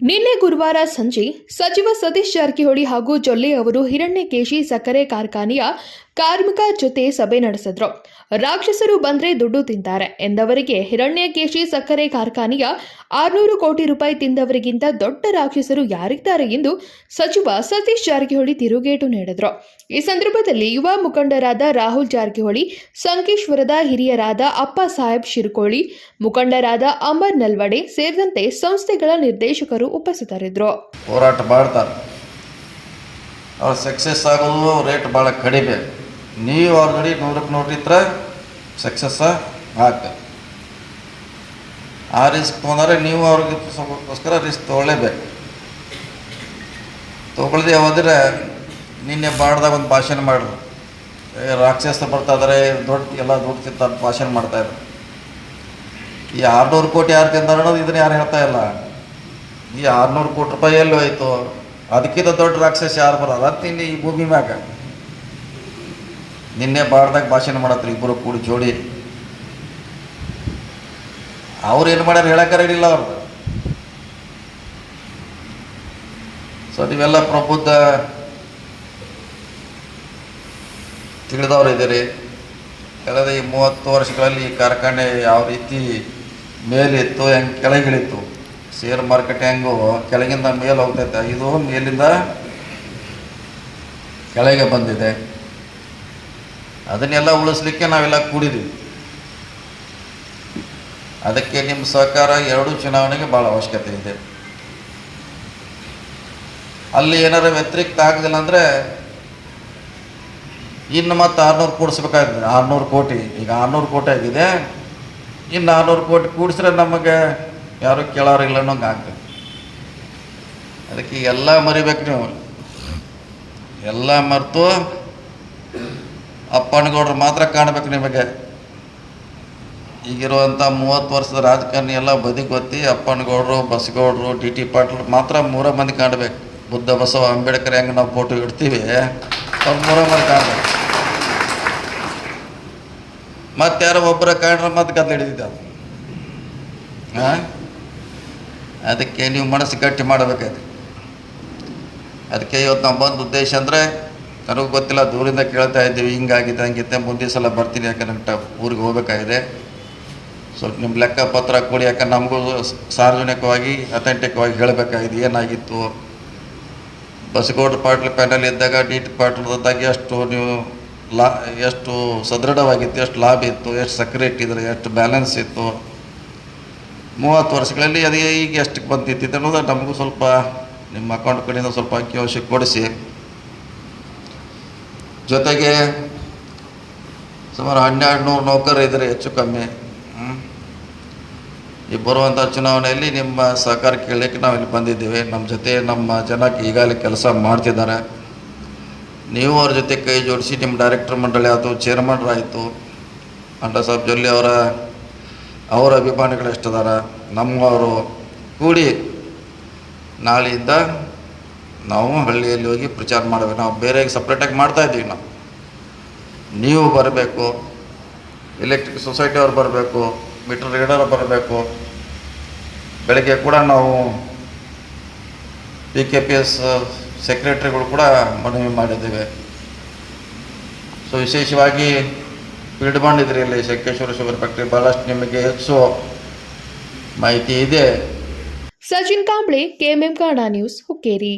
ನಿನ್ನೆ ಗುರುವಾರ ಸಂಜೆ ಸಚಿವ ಸತೀಶ್ ಜಾರಕಿಹೊಳಿ ಹಾಗೂ ಜೊಲ್ಲೆ ಅವರು ಹಿರಣ್ಯಕೇಶಿ ಸಕ್ಕರೆ ಕಾರ್ಖಾನೆಯ ಕಾರ್ಮಿಕ ಜೊತೆ ಸಭೆ ನಡೆಸಿದ್ರು. ರಾಕ್ಷಸರು ಬಂದ್ರೆ ದುಡ್ಡು ತಿಂತಾರೆ ಎಂದವರಿಗೆ ಹಿರಣ್ಯಕೇಶಿ ಸಕ್ಕರೆ ಕಾರ್ಖಾನೆಯ 600 ಕೋಟಿ ರೂಪಾಯಿ ತಿಂದವರಿಗಿಂತ ದೊಡ್ಡ ರಾಕ್ಷಸರು ಯಾರಿದ್ದಾರೆ ಎಂದು ಸಚಿವ ಸತೀಶ್ ಜಾರಕಿಹೊಳಿ ತಿರುಗೇಟು ನೀಡಿದ್ರು. ಈ ಸಂದರ್ಭದಲ್ಲಿ ಯುವ ಮುಖಂಡರಾದ ರಾಹುಲ್ ಜಾರಕಿಹೊಳಿ, ಸಂಕೇಶ್ವರದ ಹಿರಿಯರಾದ ಅಪ್ಪ ಸಾಹೇಬ್ ಶಿರಕೋಳಿ, ಮುಖಂಡರಾದ ಅಮರ್ ನಲ್ವಡೆ ಸೇರಿದಂತೆ ಸಂಸ್ಥೆಗಳ ನಿರ್ದೇಶಕರು ಉಪಸ್ಥಿತರಿದ್ದರು. ಹೋರಾಟ ಮಾಡ್ತಾರೆ, ಅವ್ರು ಸಕ್ಸಸ್ ಆಗೋದು ರೇಟ್ ಭಾಳ ಕಡಿಮೆ. ನೀವು ಅವ್ರ ಗಡಿ 100ಕ್ಕೆ 100 ಇದ್ರೆ ಸಕ್ಸಸ್ ಆಗ್ತದೆ. ಆ ರಿಸ್ಕ್ ತೊಗೊಂಡ್ರೆ ನೀವು ಅವ್ರಿಗೋಸ್ಕರ ರಿಸ್ಕ್ ತೊಗೊಳ್ಳೇಬೇಕು. ತೊಗೊಳ್ದೆ ಹೋದರೆ ನಿನ್ನೆ ಬಾಡ್ದಾಗ ಒಂದು ಭಾಷಣ ಮಾಡಿದ್ರು, ರಾಕ್ಷಸ ಬರ್ತಾ ಇದ್ದಾರೆ, ಎಲ್ಲ ದುಡ್ಡು ತಿಂತ ಭಾಷಣ ಮಾಡ್ತಾಯಿದ್ರು. ಈ 600 ಕೋಟಿ ಯಾರು ತಿಂತಾರೆ ಅನ್ನೋದು ಇದನ್ನು ಯಾರು ಹೇಳ್ತಾ ಇಲ್ಲ. ಈ 600 ಕೋಟಿ ರೂಪಾಯಿ ಎಲ್ಲಿ ಹೋಯ್ತು? ಅದಕ್ಕಿಂತ ದೊಡ್ಡ ರಾಕ್ಷಸ ಯಾರು ಬರೋದು? ಅದು ನಿನ್ನೆ ಈ ಭೂಮಿ ಮ್ಯಾಗ ನಿನ್ನೆ ಬಾಡ್ದಾಗ ಭಾಷಣ ಮಾಡತ್ರಿ ಇಬ್ಬರು ಕೂಡಿ ಜೋಡಿ. ಅವ್ರು ಏನು ಮಾಡ್ಯಾರ ಹೇಳಕ್ಕಾರಿಲ್ಲ ಅವ್ರದ್ದು. ಸೊ ನೀವೆಲ್ಲ ಪ್ರಬುದ್ಧ ತಿಳಿದವ್ರು ಇದ್ದೀರಿ. ಕಳೆದ ಈ 30 ವರ್ಷಗಳಲ್ಲಿ ಈ ಕಾರ್ಖಾನೆ ಯಾವ ರೀತಿ ಮೇಲಿತ್ತು, ಹೆಂಗೆ ಕೆಳಗಿಳಿತು, ಶೇರ್ ಮಾರ್ಕೆಟ್ ಹೆಂಗು ಕೆಳಗಿಂದ ಮೇಲೆ ಹೋಗ್ತೈತೆ, ಇದು ಮೇಲಿಂದ ಕೆಳಗೆ ಬಂದಿದೆ. ಅದನ್ನೆಲ್ಲ ಉಳಿಸ್ಲಿಕ್ಕೆ ನಾವೆಲ್ಲ ಕೂಡಿದ್ದೀವಿ. ಅದಕ್ಕೆ ನಿಮ್ಮ ಸಹಕಾರ 2 ಚುನಾವಣೆಗೆ ಭಾಳ ಅವಶ್ಯಕತೆ ಇದೆ. ಅಲ್ಲಿ ಏನಾರು ವ್ಯತಿರಿಕ್ತ ಆಗಲಿಲ್ಲ ಅಂದರೆ ಇನ್ನು ಮತ್ತೆ 600 ಕೂಡಿಸ್ಬೇಕಾಗ್ತದೆ. 600 ಕೋಟಿ, ಈಗ 600 ಕೋಟಿ ಆಗಿದೆ, ಇನ್ನು 600 ಕೋಟಿ ಕೂಡಿಸಿದ್ರೆ ನಮಗೆ ಯಾರು ಕೇಳೋರಿಲ್ಲ ಅನ್ನೋಂಗೆ ಆಗ್ತದೆ. ಅದಕ್ಕೆ ಎಲ್ಲ ಮರಿಬೇಕು. ನೀವು ಎಲ್ಲ ಮರೆತು ಅಪ್ಪನಗೌಡರು ಮಾತ್ರ ಕಾಣಬೇಕು. ನಿಮಗೆ ಈಗಿರುವಂಥ 30 ವರ್ಷದ ರಾಜಕಾರಣಿ ಎಲ್ಲ ಬದಿಗೊತ್ತಿ ಅಪ್ಪನಗೌಡರು, ಬಸಗೌಡರು, DT ಪಾಟೀಲ್ ಮಾತ್ರ 3 ಮಂದಿ ಕಾಣಬೇಕು. ಬುದ್ಧ, ಬಸವ, ಅಂಬೇಡ್ಕರ್ ಹೆಂಗೆ ನಾವು ಫೋಟೋ ಇಡ್ತೀವಿ, ಅವ್ರು 3 ಮಂದಿ ಕಾಣಬೇಕು. ಮತ್ತು ಯಾರೋ ಒಬ್ಬರ ಕಾಣ್ರೆ ಮತ್ತೆ ಗದ್ದಲ ಹಿಡಿದಿದ್ದ. ಅದಕ್ಕೆ ನೀವು ಮನಸ್ಸು ಗಟ್ಟಿ ಮಾಡಬೇಕಾಯ್ತು. ಅದಕ್ಕೆ ಇವತ್ತು ನಾವು ಬಂದ ಉದ್ದೇಶ ಅಂದರೆ, ನನಗೂ ಗೊತ್ತಿಲ್ಲ, ದೂರಿಂದ ಕೇಳ್ತಾ ಇದ್ದೀವಿ, ಹಿಂಗಾಗಿದೆ ಹಂಗಿತ್ತೆ, ಮುಂದಿನ ಸಲ ಬರ್ತೀನಿ, ಯಾಕೆ ನಂಗೆ ಊರಿಗೆ ಹೋಗಬೇಕಾಗಿದೆ. ಸ್ವಲ್ಪ ನಿಮ್ಮ ಲೆಕ್ಕ ಪತ್ರ ಕೊಡಿ, ಯಾಕಂದ್ರೆ ನಮಗೂ ಸಾರ್ವಜನಿಕವಾಗಿ ಅಥೆಂಟಿಕ್ವಾಗಿ ಹೇಳಬೇಕಾಗಿದೆ ಏನಾಗಿತ್ತು. ಬಸಗೌಡ ಪಾಟೀಲ್ ಪ್ಯಾನಲ್ ಇದ್ದಾಗ, DT ಪಾಟೀಲ್ ಇದ್ದಾಗ ಎಷ್ಟು ಸದೃಢವಾಗಿತ್ತು, ಎಷ್ಟು ಲಾಭ ಇತ್ತು, ಎಷ್ಟು ಸಕ್ಕರೆ ಇಟ್ಟಿದ್ರೆ, ಎಷ್ಟು ಬ್ಯಾಲೆನ್ಸ್ ಇತ್ತು 30 ವರ್ಷಗಳಲ್ಲಿ. ಅದೇ ಈಗ ಎಷ್ಟಕ್ಕೆ ಬಂದಿತ್ತು ಅನ್ನೋದು ನಮಗೂ ಸ್ವಲ್ಪ ನಿಮ್ಮ ಅಕೌಂಟ್ ಕಡೆಯಿಂದ ಸ್ವಲ್ಪ ಅಂಕಿಅಂಶ ಕೊಡಿಸಿ. ಜೊತೆಗೆ ಸುಮಾರು 1200 ನೌಕರರು ಇದ್ದಾರೆ ಹೆಚ್ಚು ಕಮ್ಮಿ. ಈ ಬರುವಂಥ ಚುನಾವಣೆಯಲ್ಲಿ ನಿಮ್ಮ ಸಹಕಾರ ಕೇಳಲಿಕ್ಕೆ ನಾವು ಇಲ್ಲಿ ಬಂದಿದ್ದೇವೆ. ನಮ್ಮ ಜೊತೆ ನಮ್ಮ ಜನಕ್ಕೆ ಈಗಾಗಲೇ ಕೆಲಸ ಮಾಡ್ತಿದ್ದಾರೆ. ನೀವು ಅವ್ರ ಜೊತೆ ಕೈ ಜೋಡಿಸಿ ನಿಮ್ಮ ಡೈರೆಕ್ಟರ್ ಮಂಡಳಿ ಆಯಿತು, ಚೇರ್ಮನ್ರಾಯಿತು, ಅಂಡ ಸಾಬ್ ಜೊಲ್ಲೆ ಅವರ ಅಭಿಮಾನಿಗಳು ಎಷ್ಟಿದ್ದಾರೆ, ನಮ್ಮವರು ಕೂಡಿ ನಾಳೆಯಿಂದ ನಾವು ಹಳ್ಳಿಯಲ್ಲಿ ಹೋಗಿ ಪ್ರಚಾರ ಮಾಡಬೇಕು. ನಾವು ಬೇರೆ ಸಪ್ರೇಟಾಗಿ ಮಾಡ್ತಾಯಿದ್ದೀವಿ. ನೀವು ಬರಬೇಕು, ಎಲೆಕ್ಟ್ರಿಕ್ ಸೊಸೈಟಿ ಅವ್ರು ಬರಬೇಕು, ಮೀಟರ್ ರೀಡರ್ ಬರಬೇಕು. ಬೆಳಗ್ಗೆ ಕೂಡ ನಾವು PKPS ಸೆಕ್ರೆಟರಿಗಳು ಕೂಡ ಮನವಿ ಮಾಡಿದ್ದೇವೆ. ಸೊ ವಿಶೇಷವಾಗಿ ಫೀಲ್ಡ್ ಮಾಡಿದ್ರಿ ಇಲ್ಲಿ ಸಂಕೇಶ್ವರ ಶುಗರ್ ಫ್ಯಾಕ್ಟ್ರಿ, ಭಾಳಷ್ಟು ನಿಮಗೆ ಹೆಚ್ಚು ಮಾಹಿತಿ ಇದೆ. Sachin Kamble, KMM Kannada news, Hukkeri.